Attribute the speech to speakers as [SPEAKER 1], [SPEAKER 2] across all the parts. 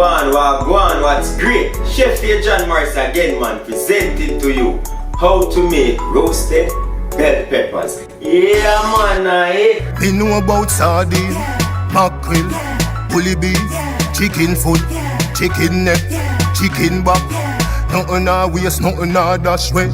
[SPEAKER 1] Wagwan, what's great? Chef here John Morris again, man, presenting to you how to make roasted bell peppers. Yeah, man,
[SPEAKER 2] We know about sardine, mackerel, bully beef, chicken foot, chicken neck, chicken back. Nothing I waste, nothing I dash way.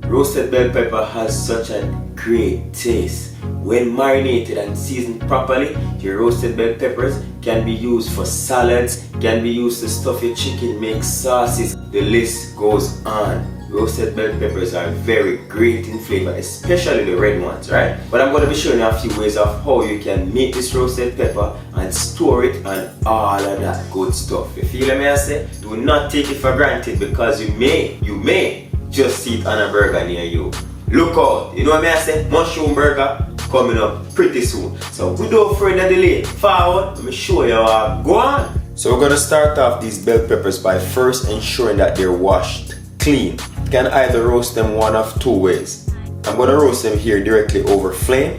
[SPEAKER 1] Roasted bell pepper has such a great taste. When marinated and seasoned properly, your roasted bell peppers can be used for salads, can be used to stuff your chicken, make sauces. The list goes on. Roasted bell peppers are very great in flavor, especially the red ones, right? But I'm going to be showing you a few ways of how you can make this roasted pepper and store it and all of that good stuff. You feel me, I say? Do not take it for granted, because you may just see it on a burger near you. Look out, you know what I say? Mushroom burger coming up pretty soon. So without further delay, forward, let me show you how. Go on. So we're going to start off these bell peppers by first ensuring that they're washed clean. You can either roast them one of two ways. I'm going to roast them here directly over flame,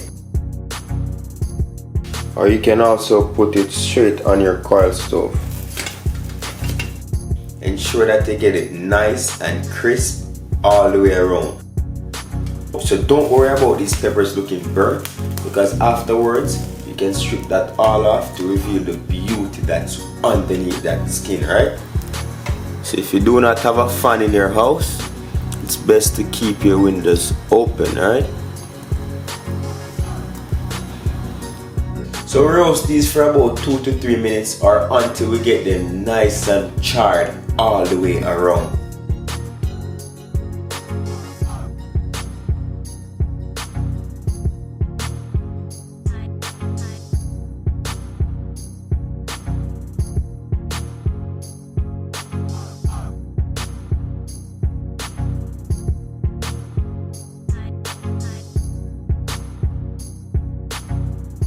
[SPEAKER 1] or you can also put it straight on your coil stove. Ensure that they get it nice and crisp all the way around. So don't worry about these peppers looking burnt, because afterwards you can strip that all off to reveal the beauty that's underneath that skin, right? So if you do not have a fan in your house, it's best to keep your windows open, right? So roast these for about 2 to 3 minutes, or until we get them nice and charred all the way around.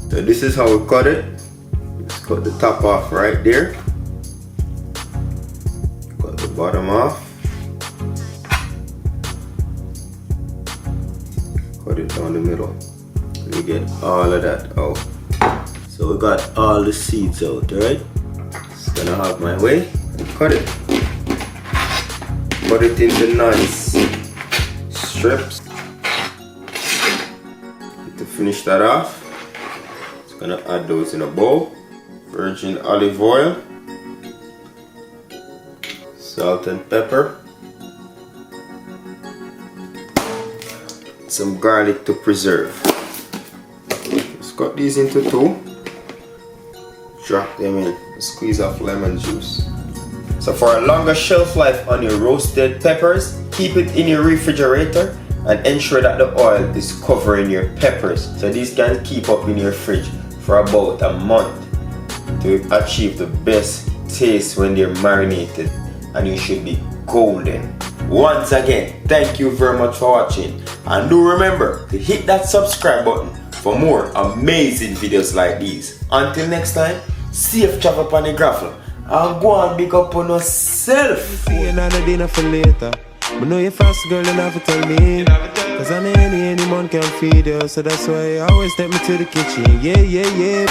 [SPEAKER 1] So this is how we cut it. Just cut the top off right there. Cut the bottom off. Cut it down the middle. And we get all of that out. So we got all the seeds out, right? Just gonna have my way and cut it. Cut it into nice strips. To finish that off, gonna add those in a bowl. Virgin olive oil, salt and pepper, some garlic to preserve. Just cut these into two, drop them in, squeeze off lemon juice. So for a longer shelf life on your roasted peppers, keep it in your refrigerator and ensure that the oil is covering your peppers, so these can keep up in your fridge for about a month to achieve the best taste when they're marinated, and you should be golden. Once again, thank you very much for watching, and do remember to hit that subscribe button for more amazing videos like these. Until next time, safe travel upon the gravel, and go and big up on yourself. But know you're fast, girl, and have to tell me. Cause any man can feed you. So that's why you always take me to the kitchen. Yeah, yeah, yeah.